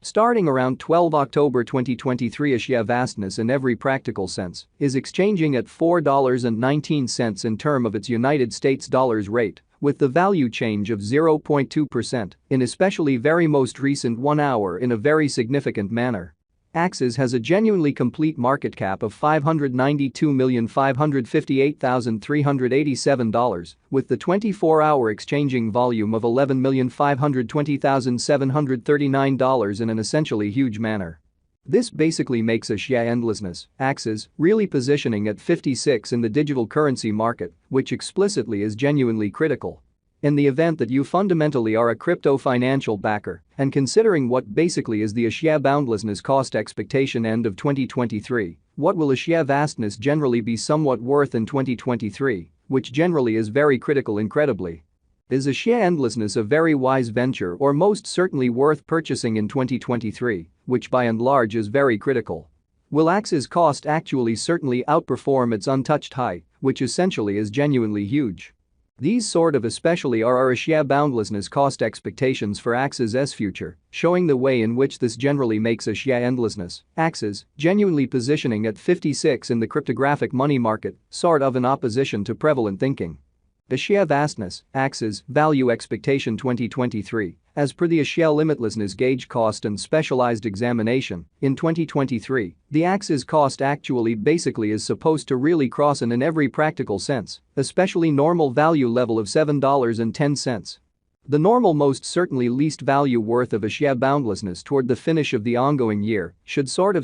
Starting around 12 October 2023, Axie vastness in every practical sense is exchanging at $4.19 in term of its United States dollars rate, with the value change of 0.2% in especially very most recent 1 hour in a very significant manner. Axie has a genuinely complete market cap of $592,558,387, with the 24-hour exchanging volume of $11,520,739 in an essentially huge manner. This basically makes Axie endlessness, Axie, really positioning at 56 in the digital currency market, which explicitly is genuinely critical. In the event that you fundamentally are a crypto financial backer and considering what basically is the Axie boundlessness cost expectation end of 2023, what will Axie vastness generally be somewhat worth in 2023, which generally is very critical incredibly. Is Axie endlessness a very wise venture or most certainly worth purchasing in 2023, which by and large is very critical? Will Axie's cost actually certainly outperform its untouched high, which essentially is genuinely huge? These sort of especially are our Axie boundlessness cost expectations for Axie's future, showing the way in which this generally makes Axie endlessness, Axie, genuinely positioning at 56 in the cryptographic money market, sort of in opposition to prevalent thinking. Axie vastness, Axie, value expectation 2023, as per the Axie limitlessness gauge cost and specialized examination, in 2023, the Axie cost actually basically is supposed to really cross in every practical sense, especially normal value level of $7.10. The normal most certainly least value worth of Axie boundlessness toward the finish of the ongoing year should sort of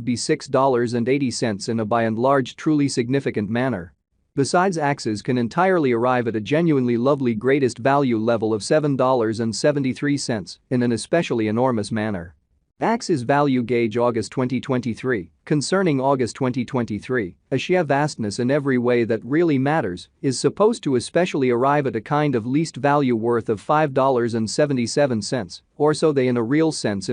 be $6.80 in a by and large truly significant manner. Besides, Axie can entirely arrive at a genuinely lovely greatest value level of $7.73 in an especially enormous manner. Axie's value gauge August 2023, concerning August 2023, Axie vastness in every way that really matters is supposed to especially arrive at a kind of least value worth of $5.77, or so they in a real sense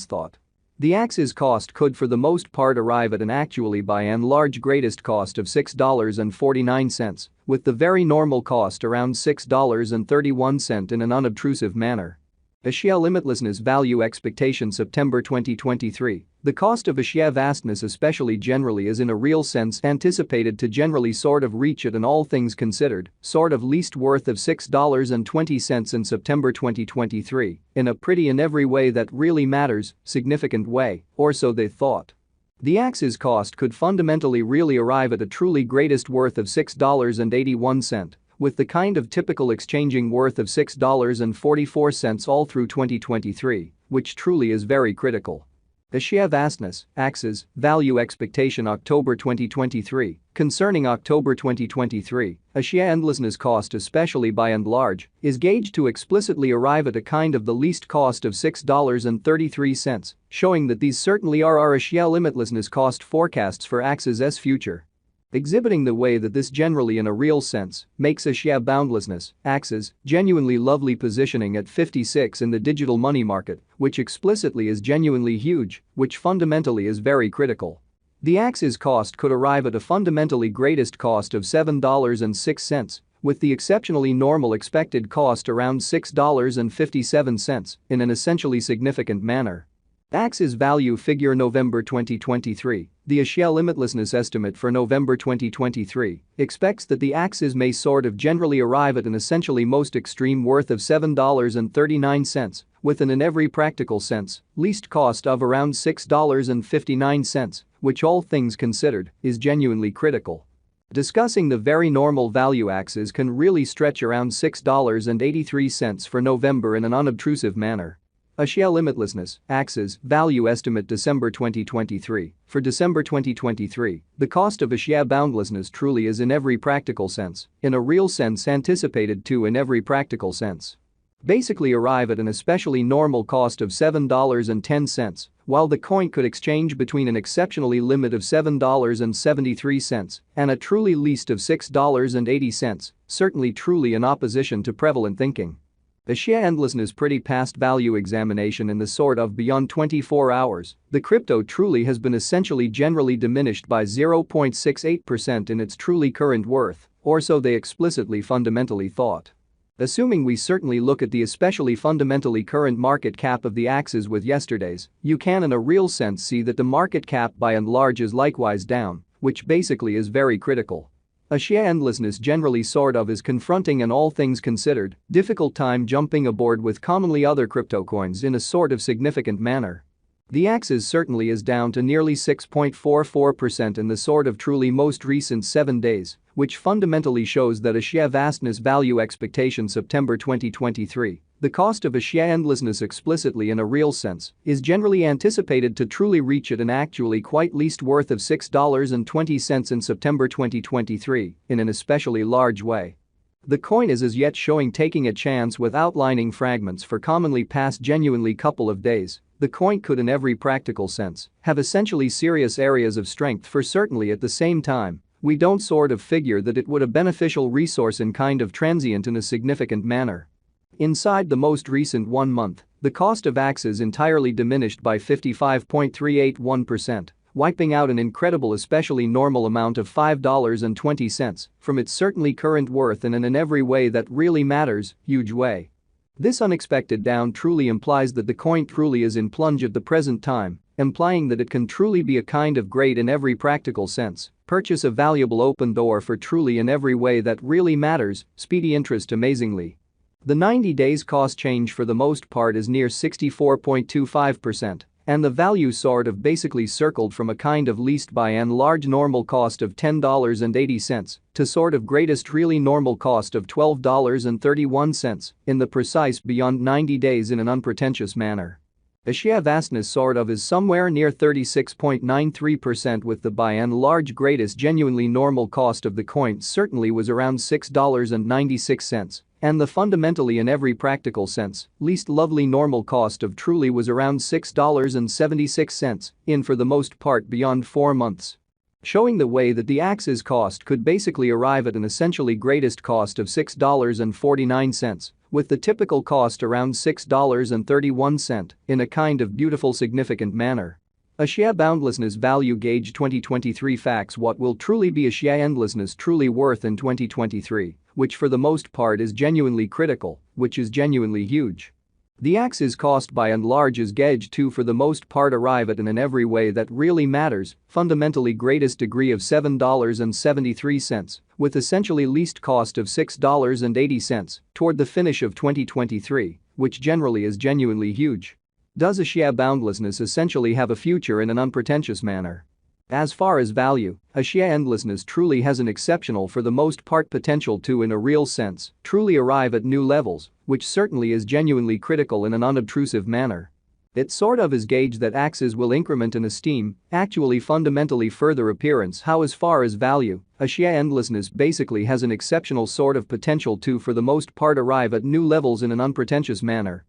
thought. The Axie cost could for the most part arrive at an actually by and large greatest cost of $6.49, with the very normal cost around $6.31 in an unobtrusive manner. Axie limitlessness value expectation September 2023, the cost of Axie vastness especially generally is in a real sense anticipated to generally sort of reach at an all things considered sort of least worth of $6.20 in September 2023 in a pretty in every way that really matters significant way, or so they thought. The Axie cost could fundamentally really arrive at a truly greatest worth of $6.81, with the kind of typical exchanging worth of $6.44 all through 2023, which truly is very critical. Axie vastness, Axie, value expectation October 2023, concerning October 2023, Axie endlessness cost especially by and large is gauged to explicitly arrive at a kind of the least cost of $6.33, showing that these certainly are our Axie limitlessness cost forecasts for Axie's future. Exhibiting the way that this generally in a real sense makes Axie boundlessness, Axie, genuinely lovely positioning at 56 in the digital money market, which explicitly is genuinely huge, which fundamentally is very critical. The Axie cost could arrive at a fundamentally greatest cost of $7.06, with the exceptionally normal expected cost around $6.57 in an essentially significant manner. Axie's value figure November 2023, the Axie limitlessness estimate for November 2023 expects that the Axie may sort of generally arrive at an essentially most extreme worth of $7.39, with an in every practical sense least cost of around $6.59, which all things considered is genuinely critical. Discussing the very normal value Axie can really stretch around $6.83 for November in an unobtrusive manner. Axie limitlessness, Axie, value estimate December 2023, for December 2023, the cost of Axie boundlessness truly is in every practical sense, in a real sense anticipated to in every practical sense. Basically arrive at an especially normal cost of $7.10, while the coin could exchange between an exceptionally limit of $7.73 and a truly least of $6.80, certainly truly in opposition to prevalent thinking. Axie endlessness pretty past value examination in the sort of beyond 24 hours, the crypto truly has been essentially generally diminished by 0.68% in its truly current worth, or so they explicitly fundamentally thought. Assuming we certainly look at the especially fundamentally current market cap of the Axes with yesterday's, you can in a real sense see that the market cap by and large is likewise down, which basically is very critical. A share endlessness generally sort of is confronting an all things considered, difficult time jumping aboard with commonly other crypto coins in a sort of significant manner. The Axes certainly is down to nearly 6.44% in the sort of truly most recent 7 days, which fundamentally shows that a share vastness value expectation September 2023, the cost of a share endlessness explicitly in a real sense, is generally anticipated to truly reach at an actually quite least worth of $6.20 in September 2023 in an especially large way. The coin is as yet showing taking a chance with outlining fragments for commonly past genuinely couple of days. The coin could in every practical sense have essentially serious areas of strength for certainly at the same time, we don't sort of figure that it would a beneficial resource in kind of transient in a significant manner. Inside the most recent 1 month, the cost of Axes entirely diminished by 55.381%. Wiping out an incredible especially normal amount of $5.20 from its certainly current worth and in every way that really matters, huge way. This unexpected down truly implies that the coin truly is in plunge at the present time, implying that it can truly be a kind of great in every practical sense, purchase a valuable open door for truly in every way that really matters, speedy interest amazingly. The 90 days cost change for the most part is near 64.25%. And the value sort of basically circled from a kind of least by and large normal cost of $10.80 to sort of greatest really normal cost of $12.31 in the precise beyond 90 days in an unpretentious manner. A share vastness sort of is somewhere near 36.93% with the by and large greatest genuinely normal cost of the coin certainly was around $6.96. And the fundamentally in every practical sense, least lovely normal cost of truly was around $6.76 in for the most part beyond 4 months. Showing the way that the Axes cost could basically arrive at an essentially greatest cost of $6.49, with the typical cost around $6.31 in a kind of beautiful significant manner. A share boundlessness value gauge 2023 facts what will truly be a share endlessness truly worth in 2023, which for the most part is genuinely critical, which is genuinely huge. The Axes cost by and large is gauged to for the most part arrive at in every way that really matters, fundamentally greatest degree of $7.73, with essentially least cost of $6.80 toward the finish of 2023, which generally is genuinely huge. Does a share boundlessness essentially have a future in an unpretentious manner? As far as value, a share endlessness truly has an exceptional for the most part potential to in a real sense truly arrive at new levels, which certainly is genuinely critical in an unobtrusive manner. It sort of is gauge that Axes will increment in esteem, actually fundamentally further appearance how as far as value, a share endlessness basically has an exceptional sort of potential to for the most part arrive at new levels in an unpretentious manner.